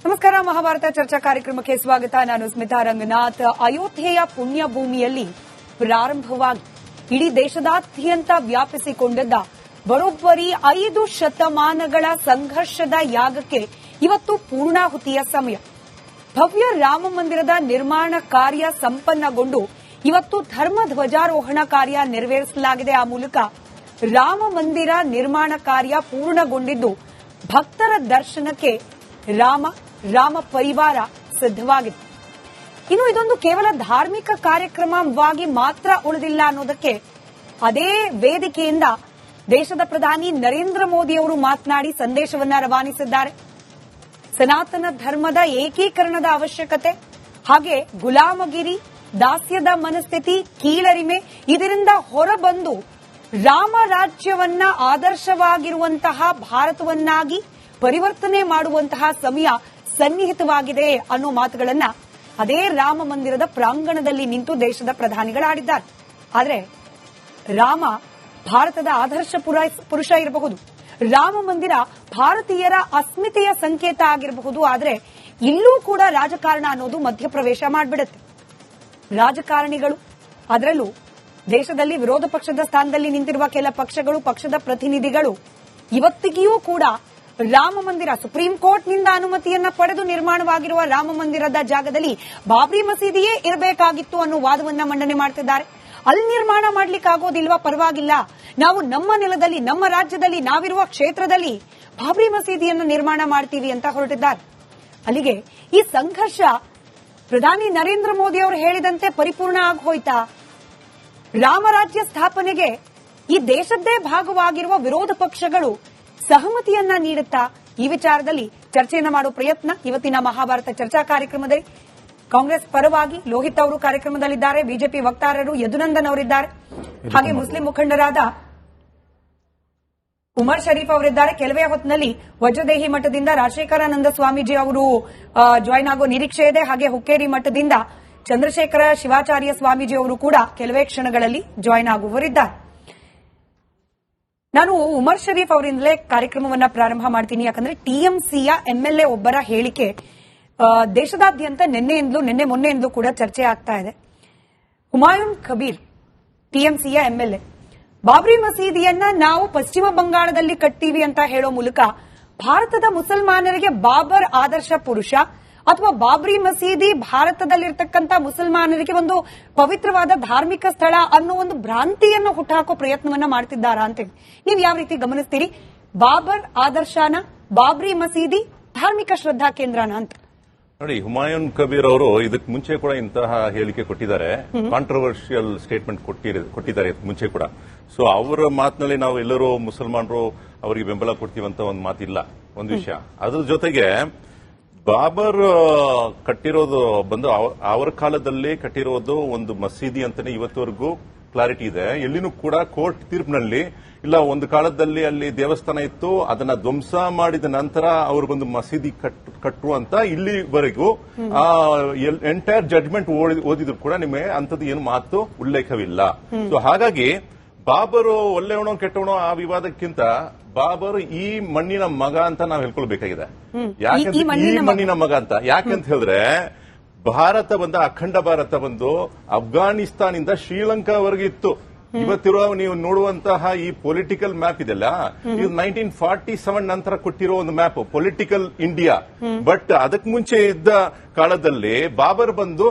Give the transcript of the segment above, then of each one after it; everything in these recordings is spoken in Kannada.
ನಮಸ್ಕಾರ. ಮಹಾಭಾರತ ಚರ್ಚಾ ಕಾರ್ಯಕ್ರಮಕ್ಕೆ ಸ್ವಾಗತ. ನಾನು ಸ್ಮಿತಾ ರಂಗನಾಥ್. ಅಯೋಧ್ಯೆಯ ಪುಣ್ಯಭೂಮಿಯಲ್ಲಿ ಪ್ರಾರಂಭವಾಗಿ ಇಡೀ ದೇಶದಾದ್ಯಂತ ವ್ಯಾಪಿಸಿಕೊಂಡಿದ್ದ ಬರೋಬ್ಬರಿ 5 ಶತಮಾನಗಳ ಸಂಘರ್ಷದ ಯಾಗಕ್ಕೆ ಇವತ್ತು ಪೂರ್ಣಾಹುತಿಯ ಸಮಯ. ಭವ್ಯ ರಾಮ ಮಂದಿರದ ನಿರ್ಮಾಣ ಕಾರ್ಯ ಸಂಪನ್ನಗೊಂಡು ಇವತ್ತು ಧರ್ಮ ಧ್ವಜಾರೋಹಣ ಕಾರ್ಯ ನೆರವೇರಿಸಲಾಗಿದೆ. ಆ ಮೂಲಕ ರಾಮ ಮಂದಿರ ನಿರ್ಮಾಣ ಕಾರ್ಯ ಪೂರ್ಣಗೊಂಡಿದ್ದು ಭಕ್ತರ ದರ್ಶನಕ್ಕೆ ರಾಮ ಪರಿವಾರ ಸಿದ್ಧವಾಗಿದೆ. ಇನ್ನು ಇದೊಂದು ಕೇವಲ ಧಾರ್ಮಿಕ ಕಾರ್ಯಕ್ರಮವಾಗಿ ಮಾತ್ರ ಉಳಿದಿಲ್ಲ ಅನ್ನೋದಕ್ಕೆ ಅದೇ ವೇದಿಕೆಯಿಂದ ದೇಶದ ಪ್ರಧಾನಿ ನರೇಂದ್ರ ಮೋದಿ ಅವರು ಮಾತನಾಡಿ ಸಂದೇಶವನ್ನ ರವಾನಿಸಿದ್ದಾರೆ. ಸನಾತನ ಧರ್ಮದ ಏಕೀಕರಣದ ಅವಶ್ಯಕತೆ, ಹಾಗೆ ಗುಲಾಮಗಿರಿ, ದಾಸ್ಯದ ಮನಸ್ಥಿತಿ, ಕೀಳರಿಮೆ ಇದರಿಂದ ಹೊರಬಂದು ರಾಮ ರಾಜ್ಯವನ್ನ ಆದರ್ಶವಾಗಿರುವಂತಹ ಭಾರತವನ್ನಾಗಿ ಪರಿವರ್ತನೆ ಮಾಡುವಂತಹ ಸಮಯ ಸನ್ನಿಹಿತವಾಗಿದೆ ಅನ್ನೋ ಮಾತುಗಳನ್ನ ಅದೇ ರಾಮ ಮಂದಿರದ ಪ್ರಾಂಗಣದಲ್ಲಿ ನಿಂತು ದೇಶದ ಪ್ರಧಾನಿಗಳಾಡಿದ್ದಾರೆ. ಆದರೆ ರಾಮ ಭಾರತದ ಆದರ್ಶ ಪುರುಷ ಇರಬಹುದು, ರಾಮ ಮಂದಿರ ಭಾರತೀಯರ ಅಸ್ಮಿತೆಯ ಸಂಕೇತ ಆಗಿರಬಹುದು. ಆದರೆ ಇಲ್ಲೂ ಕೂಡ ರಾಜಕಾರಣ ಅನ್ನೋದು ಮಧ್ಯಪ್ರವೇಶ ಮಾಡಿಬಿಡುತ್ತೆ. ರಾಜಕಾರಣಿಗಳು, ಅದರಲ್ಲೂ ದೇಶದಲ್ಲಿ ವಿರೋಧ ಪಕ್ಷದ ಸ್ಥಾನದಲ್ಲಿ ನಿಂತಿರುವ ಕೆಲ ಪಕ್ಷಗಳು, ಪಕ್ಷದ ಪ್ರತಿನಿಧಿಗಳು ಇವತ್ತಿಗೂ ಕೂಡ ರಾಮ ಮಂದಿರ ಸುಪ್ರೀಂ ಕೋರ್ಟ್ನಿಂದ ಅನುಮತಿಯನ್ನ ಪಡೆದು ನಿರ್ಮಾಣವಾಗಿರುವ ರಾಮ ಮಂದಿರದ ಜಾಗದಲ್ಲಿ ಬಾಬ್ರಿ ಮಸೀದಿಯೇ ಇರಬೇಕಾಗಿತ್ತು ಅನ್ನೋ ವಾದವನ್ನ ಮಂಡನೆ ಮಾಡ್ತಿದ್ದಾರೆ. ಅಲ್ಲಿ ನಿರ್ಮಾಣ ಮಾಡ್ಲಿಕ್ಕಾಗೋದಿಲ್ವಾ? ಪರವಾಗಿಲ್ಲ, ನಾವು ನಮ್ಮ ನೆಲದಲ್ಲಿ, ನಮ್ಮ ರಾಜ್ಯದಲ್ಲಿ, ನಾವಿರುವ ಕ್ಷೇತ್ರದಲ್ಲಿ ಬಾಬ್ರಿ ಮಸೀದಿಯನ್ನು ನಿರ್ಮಾಣ ಮಾಡ್ತೀವಿ ಅಂತ ಹೊರಟಿದ್ದಾರೆ. ಅಲ್ಲಿಗೆ ಈ ಸಂಘರ್ಷ ಪ್ರಧಾನಿ ನರೇಂದ್ರ ಮೋದಿ ಅವರು ಹೇಳಿದಂತೆ ಪರಿಪೂರ್ಣ ಆಗೋಯ್ತಾ? ರಾಮರಾಜ್ಯ ಸ್ಥಾಪನೆಗೆ ಈ ದೇಶದ್ದೇ ಭಾಗವಾಗಿರುವ ವಿರೋಧ ಪಕ್ಷಗಳು ಸಹಮತಿಯನ್ನ ನೀಡುತ್ತಾ? ಈ ವಿಚಾರದಲ್ಲಿ ಚರ್ಚೆಯನ್ನ ಮಾಡುವ ಪ್ರಯತ್ನ ಇವತ್ತಿನ ಮಹಾಭಾರತ ಚರ್ಚಾ ಕಾರ್ಯಕ್ರಮದಲ್ಲಿ. ಕಾಂಗ್ರೆಸ್ ಪರವಾಗಿ ಲೋಹಿತ್ ಅವರು ಕಾರ್ಯಕ್ರಮದಲ್ಲಿದ್ದಾರೆ, ಬಿಜೆಪಿ ವಕ್ತಾರರು ಯದುನಂದನ್ ಅವರಿದ್ದಾರೆ, ಹಾಗೆ ಮುಸ್ಲಿಂ ಮುಖಂಡರಾದ ಉಮರ್ ಶರೀಫ್ ಅವರಿದ್ದಾರೆ. ಕೆಲವೇ ಹೊತ್ತಿನಲ್ಲಿ ವಜ್ರದೇಹಿ ಮಠದಿಂದ ರಾಜಶೇಖರಾನಂದ ಸ್ವಾಮೀಜಿ ಅವರು ಜಾಯಿನ್ ಆಗೋ ನಿರೀಕ್ಷೆ ಇದೆ. ಹಾಗೆ ಹುಕ್ಕೇರಿ ಮಠದಿಂದ ಚಂದ್ರಶೇಖರ ಶಿವಾಚಾರ್ಯ ಸ್ವಾಮೀಜಿ ಅವರು ಕೂಡ ಕೆಲವೇ ಕ್ಷಣಗಳಲ್ಲಿ ಜಾಯಿನ್ ಆಗುವವರಿದ್ದಾರೆ. ನಾನು ಉಮರ್ ಶರೀಫ್ ಅವರಿಂದಲೇ ಕಾರ್ಯಕ್ರಮವನ್ನ ಪ್ರಾರಂಭ ಮಾಡ್ತೀನಿ. ಯಾಕಂದ್ರೆ ಟಿಎಂಸಿಯ ಎಂಎಲ್ಎ ಒಬ್ಬರ ಹೇಳಿಕೆ ದೇಶದಾದ್ಯಂತ ನಿನ್ನೆ ಮೊನ್ನೆಯಿಂದಲೂ ಕೂಡ ಚರ್ಚೆ ಆಗ್ತಾ ಇದೆ. ಹುಮಾಯೂನ್ ಕಬೀರ್, ಟಿಎಂಸಿಯ ಎಂಎಲ್ಎ, ಬಾಬ್ರಿ ಮಸೀದಿಯನ್ನ ನಾವು ಪಶ್ಚಿಮ ಬಂಗಾಳದಲ್ಲಿ ಕಟ್ತೀವಿ ಅಂತ ಹೇಳೋ ಮೂಲಕ ಭಾರತದ ಮುಸಲ್ಮಾನರಿಗೆ ಬಾಬರ್ ಆದರ್ಶ ಪುರುಷ ಅಥವಾ ಬಾಬ್ರಿ ಮಸೀದಿ ಭಾರತದಲ್ಲಿರ್ತಕ್ಕಂಥ ಮುಸಲ್ಮಾನರಿಗೆ ಒಂದು ಪವಿತ್ರವಾದ ಧಾರ್ಮಿಕ ಸ್ಥಳ ಅನ್ನೋ ಒಂದು ಭ್ರಾಂತಿಯನ್ನು ಹುಟ್ಟುಹಾಕೋ ಪ್ರಯತ್ನವನ್ನ ಮಾಡ್ತಿದ್ದಾರಾ ಅಂತ ನೀವು ಯಾವ ರೀತಿ ಗಮನಿಸ್ತೀರಿ? ಬಾಬರ್ ಆದರ್ಶನ, ಬಾಬ್ರಿ ಮಸೀದಿ ಧಾರ್ಮಿಕ ಶ್ರದ್ಧಾ ಕೇಂದ್ರನ ಅಂತ ನೋಡಿ. ಹುಮಾಯೂನ್ ಕಬೀರ್ ಅವರು ಇದಕ್ಕೆ ಮುಂಚೆ ಕೂಡ ಇಂತಹ ಹೇಳಿಕೆ ಕೊಟ್ಟಿದ್ದಾರೆ, ಕಾಂಟ್ರವರ್ಷಿಯಲ್ ಸ್ಟೇಟ್ಮೆಂಟ್ ಕೊಟ್ಟಿದ್ದಾರೆ ಮುಂಚೆ ಕೂಡ. ಸೊ ಅವರ ಮಾತಿನಲ್ಲಿ ನಾವು ಎಲ್ಲರೂ ಮುಸಲ್ಮಾನರು ಅವರಿಗೆ ಬೆಂಬಲ ಕೊಡ್ತೀವಂತ ಒಂದು ಮಾತಿಲ್ಲ. ಒಂದು ವಿಷಯ, ಅದ್ರ ಜೊತೆಗೆ ಬಾಬರ್ ಕಟ್ಟಿರೋದು ಬಂದು ಅವರ ಕಾಲದಲ್ಲಿ ಕಟ್ಟಿರೋದು ಒಂದು ಮಸೀದಿ ಅಂತಾನೆ ಇವತ್ತವರೆಗೂ ಕ್ಲಾರಿಟಿ ಇದೆ. ಎಲ್ಲಿನೂ ಕೂಡ ಕೋರ್ಟ್ ತೀರ್ಪಿನಲ್ಲಿ ಇಲ್ಲ ಒಂದು ಕಾಲದಲ್ಲಿ ಅಲ್ಲಿ ದೇವಸ್ಥಾನ ಇತ್ತು, ಅದನ್ನ ಧ್ವಂಸ ಮಾಡಿದ ನಂತರ ಅವ್ರಿಗೊಂದು ಮಸೀದಿ ಕಟ್ಟುವಂತ ಇಲ್ಲಿವರೆಗೂ ಎಂಟೈರ್ ಜಡ್ಜ್ಮೆಂಟ್ ಓದಿದ್ರು ಕೂಡ ನಿಮಗೆ ಅಂತದ್ದು ಏನು ಮಾತು ಉಲ್ಲೇಖವಿಲ್ಲ. ಸೊ ಹಾಗಾಗಿ ಬಾಬರು ಒಳ್ಳೆಯವನೋ ಕೆಟ್ಟವನೋ ಆ ವಿವಾದಕ್ಕಿಂತ ಬಾಬರು ಈ ಮಣ್ಣಿನ ಮಗ ಅಂತ ನಾವು ಹೇಳ್ಕೊಳ್ಬೇಕಾಗಿದೆ. ಯಾಕಂದ್ರೆ ಈ ಮಣ್ಣಿನ ಮಗ ಅಂತ ಯಾಕಂತ ಹೇಳಿದ್ರೆ ಭಾರತ ಅಖಂಡ ಭಾರತ ಅಫ್ಘಾನಿಸ್ತಾನಿಂದ ಶ್ರೀಲಂಕಾವರೆಗೆ ಇತ್ತು. ಇವತ್ತಿರುವ ನೀವು ನೋಡುವಂತಹ ಈ ಪೊಲಿಟಿಕಲ್ ಮ್ಯಾಪ್ ಇದೆಲ್ಲ, ಇದು 1947 ನಂತರ ಕೊಟ್ಟಿರೋ ಒಂದು ಮ್ಯಾಪ್, ಪೊಲಿಟಿಕಲ್ ಇಂಡಿಯಾ. ಬಟ್ ಅದಕ್ಕೆ ಮುಂಚೆ ಇದ್ದ ಕಾಲದಲ್ಲಿ ಬಾಬರ್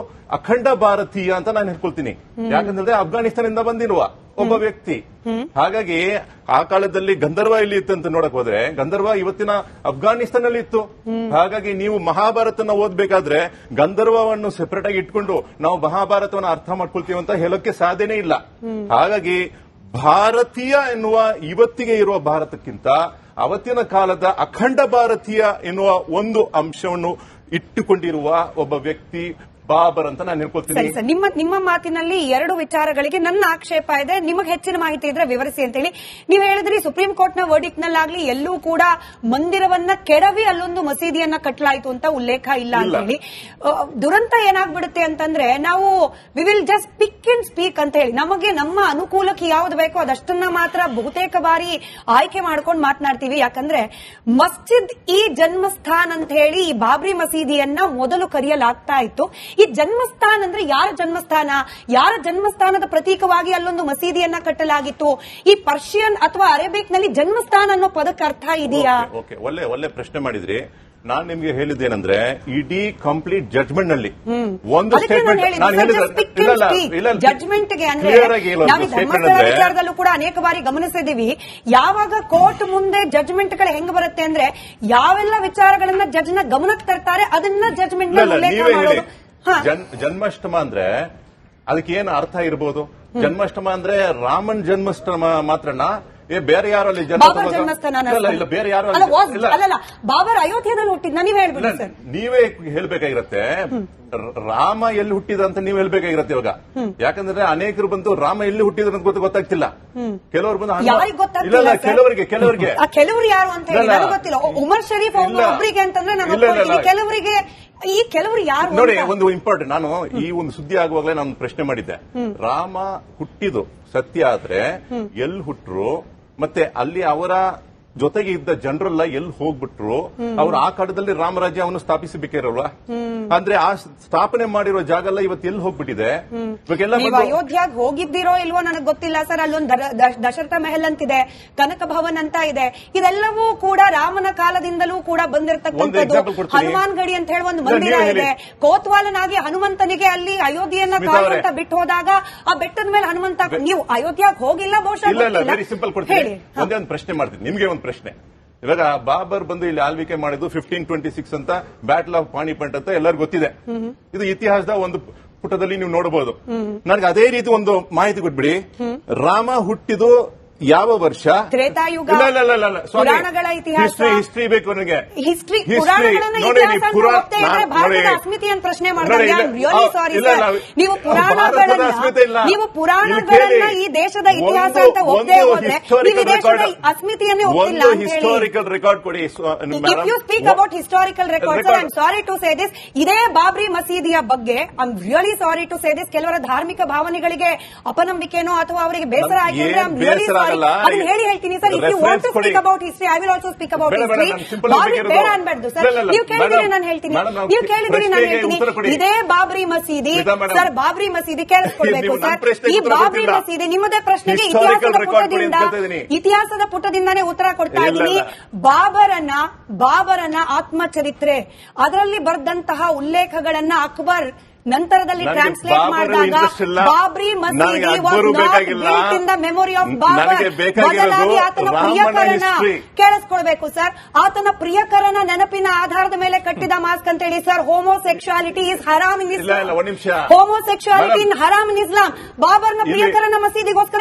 ಅಖಂಡ ಭಾರತೀಯ ಅಂತ ನಾನು ಹೇಳ್ಕೊಳ್ತೀನಿ. ಯಾಕಂದ್ರೆ ಅಫ್ಘಾನಿಸ್ತಾನದಿಂದ ಬಂದಿರುವ ಒಬ್ಬ ವ್ಯಕ್ತಿ. ಹಾಗಾಗಿ ಆ ಕಾಲದಲ್ಲಿ ಗಂಧರ್ವ ಇಲ್ಲಿ ಇತ್ತು ಅಂತ ನೋಡಕ್ ಹೋದ್ರೆ ಗಂಧರ್ವ ಇವತ್ತಿನ ಅಫ್ಘಾನಿಸ್ತಾನಲ್ಲಿ ಇತ್ತು. ಹಾಗಾಗಿ ನೀವು ಮಹಾಭಾರತನ ಓದ್ಬೇಕಾದ್ರೆ ಗಂಧರ್ವವನ್ನು ಸೆಪರೇಟ್ ಆಗಿ ಇಟ್ಕೊಂಡು ನಾವು ಮಹಾಭಾರತವನ್ನು ಅರ್ಥ ಮಾಡ್ಕೊಳ್ತೀವಿ ಅಂತ ಹೇಳೋಕೆ ಸಾಧ್ಯನೇ ಇಲ್ಲ. ಹಾಗಾಗಿ ಭಾರತೀಯ ಎನ್ನುವ ಇವತ್ತಿಗೆ ಇರುವ ಭಾರತಕ್ಕಿಂತ ಅವತ್ತಿನ ಕಾಲದ ಅಖಂಡ ಭಾರತೀಯ ಎನ್ನುವ ಒಂದು ಅಂಶವನ್ನು ಇಟ್ಟುಕೊಂಡಿರುವ ಒಬ್ಬ ವ್ಯಕ್ತಿ ಬಾಬರ್ ಅಂತ ನಾನು ಹೇಳ್ಕೊಳ್ತೀನಿ. ಸರಿ ಸರ್, ನಿಮ್ಮ ಮಾತಿನಲ್ಲಿ ಎರಡು ವಿಚಾರಗಳಿಗೆ ನನ್ನ ಆಕ್ಷೇಪ ಇದೆ. ನಿಮಗೆ ಹೆಚ್ಚಿನ ಮಾಹಿತಿ ಇದ್ರೆ ವಿವರಿಸಿ ಅಂತ ಹೇಳಿ ನೀವು ಹೇಳಿದ್ರಿ. ಸುಪ್ರೀಂ ಕೋರ್ಟ್ ನ ವರ್ಡಿಕ್ಟ್ ನಲ್ಲಾಗ್ಲಿ ಎಲ್ಲೂ ಕೂಡ ಮಂದಿರವನ್ನ ಕೆಡವಿ ಅಲ್ಲೊಂದು ಮಸೀದಿಯನ್ನ ಕಟ್ಟಲಾಯಿತು ಅಂತ ಉಲ್ಲೇಖ ಇಲ್ಲ ಅಂತ ಹೇಳಿ. ದುರಂತ ಏನಾಗ್ಬಿಡುತ್ತೆ ಅಂತಂದ್ರೆ ನಾವು we will just pick and speak ಅಂತ ಹೇಳಿ ನಮಗೆ ನಮ್ಮ ಅನುಕೂಲಕ್ಕೆ ಯಾವ್ದು ಬೇಕೋ ಅದಷ್ಟನ್ನ ಮಾತ್ರ ಬಹುತೇಕ ಬಾರಿ ಆಯ್ಕೆ ಮಾಡ್ಕೊಂಡು ಮಾತನಾಡ್ತೀವಿ. ಯಾಕಂದ್ರೆ ಮಸ್ಜಿದ್ ಈ ಜನ್ಮಸ್ಥಾನ್ ಅಂತ ಹೇಳಿ ಈ ಬಾಬ್ರಿ ಮಸೀದಿಯನ್ನ ಮೊದಲು ಕರೆಯಲಾಗ್ತಾ ಇತ್ತು. ಈ ಜನ್ಮಸ್ಥಾನ ಅಂದ್ರೆ ಯಾರ ಜನ್ಮಸ್ಥಾನ, ಯಾರ ಜನ್ಮಸ್ಥಾನದ ಪ್ರತೀಕವಾಗಿ ಅಲ್ಲೊಂದು ಮಸೀದಿಯನ್ನ ಕಟ್ಟಲಾಗಿತ್ತು. ಈ ಪರ್ಷಿಯನ್ ಅಥವಾ ಅರೇಬಿಕ್ ನಲ್ಲಿ ಜನ್ಮಸ್ಥಾನ ಅನ್ನೋ ಪದಕ್ಕೆ ಅರ್ಥ ಇದೆಯಾ? ಒಳ್ಳೆ ಪ್ರಶ್ನೆ ಮಾಡಿದ್ರಿ. ನಾನ್ ನಿಮ್ಗೆ ಹೇಳಿದ್ದೇನೆಂದ್ರೆ ಇಡೀ ಕಂಪ್ಲೀಟ್ ಜಡ್ಜ್ಮೆಂಟ್ ನಲ್ಲಿ ಒಂದು ಜಡ್ಜ್ಮೆಂಟ್ ಗೆ ಅಂದ್ರೆ ನಾವು ಧರ್ಮಸ್ಥಳ ವಿಚಾರದಲ್ಲೂ ಕೂಡ ಅನೇಕ ಬಾರಿ ಗಮನಿಸಿದೀವಿ. ಯಾವಾಗ ಕೋರ್ಟ್ ಮುಂದೆ ಜಡ್ಜ್ಮೆಂಟ್ ಗಳು ಹೆಂಗ್ ಬರುತ್ತೆ ಅಂದ್ರೆ ಯಾವೆಲ್ಲ ವಿಚಾರಗಳನ್ನ ಜಡ್ಜ್ ನ ಗಮನಕ್ಕೆ ತರ್ತಾರೆ ಅದನ್ನ ಜಡ್ಜ್ಮೆಂಟ್ ಉಲ್ಲೇಖ ಮಾಡೋದು. ಜನ್ಮಾಷ್ಟಮ ಅಂದ್ರೆ ಅದಕ್ಕೆ ಏನು ಅರ್ಥ ಇರಬಹುದು? ಜನ್ಮಾಷ್ಟಮ ಅಂದ್ರೆ ರಾಮನ್ ಜನ್ಮಾಷ್ಟಮ ಮಾತ್ರನಾ? ಬೇರೆ ಯಾರು ಅಲ್ಲಿ ಇಲ್ಲ, ಬೇರೆ ಯಾರು ಅಲ್ಲ, ಬಾಬರ್ ಅಯೋಧ್ಯೆಯಲ್ಲಿ ಹುಟ್ಟಿದ್ನ ನೀವು ಹೇಳ್ಬಿಡಿ ಸರ್. ನೀವೇ ಹೇಳ್ಬೇಕಾಗಿರತ್ತೆ. ರಾಮ ಎಲ್ಲಿ ಹುಟ್ಟಿದ ಅಂತ ನೀವು ಹೇಳ್ಬೇಕಾಗಿರತ್ತೆ ಇವಾಗ. ಯಾಕಂದ್ರೆ ಅನೇಕರು ಬಂದು ರಾಮ ಎಲ್ಲಿ ಹುಟ್ಟಿದ್ರು ಅಂತ ಗೊತ್ತಾಗ್ತಿಲ್ಲ. ಕೆಲವರು ಬಂದು ಇಲ್ಲ ಕೆಲವರು ಯಾರು ಅಂತ ಹೇಳಿ ಗೊತ್ತಿಲ್ಲ. ಉಮರ್ ಶರೀಫ್ ಒಬ್ಬರಿಗೆ ಅಂತಂದ್ರೆ ನಾನು ಕೆಲವರಿಗೆ ಈ ಕೆಲವರು ಯಾರು ನೋಡಿ. ಒಂದು ಇಂಪಾರ್ಟೆಂಟ್, ನಾನು ಈ ಒಂದು ಸುದ್ದಿ ಆಗುವಾಗಲೇ ನಾನು ಪ್ರಶ್ನೆ ಮಾಡಿದ್ದೆ. ರಾಮ ಹುಟ್ಟಿದು ಸತ್ಯ ಆದ್ರೆ ಎಲ್ಲಿ ಹುಟ್ಟರು, ಮತ್ತೆ ಅಲ್ಲಿ ಅವರ ಜೊತೆಗೆ ಇದ್ದ ಜನರೆಲ್ಲ ಎಲ್ಲಿ ಹೋಗ್ಬಿಟ್ರು, ಅವ್ರು ಆ ಕಾಲದಲ್ಲಿ ರಾಮರಾಜ್ಯವನ್ನು ಸ್ಥಾಪಿಸಬೇಕಿರಲ್ವಾ? ಅಂದ್ರೆ ಆ ಸ್ಥಾಪನೆ ಮಾಡಿರೋ ಜಾಗ ಎಲ್ಲ ಇವತ್ತು ಎಲ್ಲಿ ಹೋಗ್ಬಿಟ್ಟಿದೆ? ನೀವು ಅಯೋಧ್ಯಾಗ ಹೋಗಿದ್ದೀರೋ ಇಲ್ವೋ ನನಗೆ ಗೊತ್ತಿಲ್ಲ ಸರ್. ಅಲ್ಲೊಂದು ದಶರಥ ಮೆಹಲ್ ಅಂತಿದೆ, ಕನಕ ಭವನ್ ಅಂತ ಇದೆ. ಇದೆಲ್ಲವೂ ಕೂಡ ರಾಮನ ಕಾಲದಿಂದಲೂ ಕೂಡ ಬಂದಿರತಕ್ಕಂಥದ್ದು. ಹನುಮಾನ್ ಗಡಿ ಅಂತ ಹೇಳಿ ಒಂದು ಮಂದಿರ ಇದೆ. ಕೋತ್ವಾಲನಾಗಿ ಹನುಮಂತನಿಗೆ ಅಲ್ಲಿ ಅಯೋಧ್ಯೆಯನ್ನ ಕಾಯುವಂತ ಬಿಟ್ಟು ಹೋದಾಗ ಆ ಬೆಟ್ಟದ ಮೇಲೆ ಹನುಮಂತ, ನೀವು ಅಯೋಧ್ಯಾಗ ಹೋಗಿಲ್ಲ ಬಹುಶಃ. ವೆರಿ ಸಿಂಪಲ್ ಕೊಡ್ತೀನಿ. ಒಂದೇ ಒಂದು ಪ್ರಶ್ನೆ ಮಾಡ್ತೀನಿ ನಿಮ್ಗೆ. ಒಂದು ಪ್ರಶ್ನೆ, ಇವಾಗ ಬಾಬರ್ ಬಂದು ಇಲ್ಲಿ ಆಳ್ವಿಕೆ ಮಾಡಿದ್ದು 1526 ಅಂತ, ಬ್ಯಾಟಲ್ ಆಫ್ ಪಾಣಿಪಟ್ ಅಂತ ಎಲ್ಲರಿಗೂ ಗೊತ್ತಿದೆ. ಇದು ಇತಿಹಾಸದ ಒಂದು ಪುಟದಲ್ಲಿ ನೀವು ನೋಡಬಹುದು. ನನಗೆ ಅದೇ ರೀತಿ ಒಂದು ಮಾಹಿತಿ ಕೊಟ್ಬಿಡಿ. ರಾಮ ಹುಟ್ಟಿದು ಯಾವ ವರ್ಷ? ತ್ರೇತಾಯುಗ. ಪುರಾಣಗಳ ಇತಿಹಾಸ, ಹಿಸ್ಟ್ರಿ ಬೇಕು ನನಗೆ. ಹಿಸ್ಟ್ರಿ ಅಸ್ಮಿತೆಯನ್ನು ಪ್ರಶ್ನೆ ಮಾಡಿದಾಗ ನೀವು ಪುರಾಣಗಳನ್ನ ಈ ದೇಶದ ಇತಿಹಾಸ ಅಂತ ಒಪ್ಪದೇ ಹೋದ್ರೆ ನೀವು ದೇಶದ ಅಸ್ಮಿತೆಯನ್ನೇ ಒಪ್ಪಿಲ್ಲ. ಹಿಸ್ಟಾರಿಕಲ್ ರೆಕಾರ್ಡ್ ಕೊಡಿ. If you speak about historical records, I am sorry to say this, ಇದೇ ಬಾಬ್ರಿ ಮಸೀದಿಯ ಬಗ್ಗೆ I am really sorry to say this, ಕೆಲವರ ಧಾರ್ಮಿಕ ಭಾವನೆಗಳಿಗೆ ಅಪನಂಬಿಕೆನೋ ಅಥವಾ ಅವರಿಗೆ ಬೇಸರ ಆಗಿದ್ರೆ ಐ ಆಮ್ ರಿಯಲಿ ಸಾರಿ. ಅದನ್ನ ಹೇಳ್ತೀನಿ sir. If you want to speak about history, I will also speak about history. Babri ಬೇಡ ಅನ್ಬಾರ್ದು ಸರ್. ನೀವು ಕೇಳಿದ್ರೆ ನಾನು ಹೇಳ್ತೀನಿ, ಇದೇ ಬಾಬ್ರಿ ಮಸೀದಿ ಸರ್, ಬಾಬ್ರಿ ಮಸೀದಿ ಕೇಳಿಸ್ಕೊಳ್ಬೇಕು ಸರ್. ಈ ಬಾಬ್ರಿ ಮಸೀದಿ ನಿಮ್ಮದೇ ಪ್ರಶ್ನೆಗೆ ಇತಿಹಾಸದ ಪುಟದಿಂದಾನೇ ಉತ್ತರ ಕೊಡ್ತಾ ಇದ್ದೀನಿ. ಬಾಬರನ ಆತ್ಮಚರಿತ್ರೆ ಅದರಲ್ಲಿ ಬರೆದಂತಹ ಉಲ್ಲೇಖಗಳನ್ನ ಅಕ್ಬರ್ ನಂತರದಲ್ಲಿ ಟ್ರಾನ್ಸ್ಲೇಟ್ ಮಾಡಿದಾಗ Babri Masjid was not built in the memory of Babar, ಬದಲಾಗಿ ಆತನ ಪ್ರಿಯಕರನ ಕೇಳಿಸ್ಕೊಳ್ಬೇಕು ಸರ್, ಆತನ ಪ್ರಿಯಕರನ ನೆನಪಿನ ಆಧಾರದ ಮೇಲೆ ಕಟ್ಟಿದ ಮಾಸ್ಕ್ ಅಂತ ಹೇಳಿ sir. ಹೋಮೋಸೆಕ್ಸುಯಾಲಿಟಿ is Haram in Islam. ಹೋಮೋಸೆಕ್ಸುಯಾಲಿಟಿ in Haram in Islam. ಬಾಬರ್ನ ಪ್ರಿಯಕರನ ಮಸೀದಿಗೋಸ್ಕರ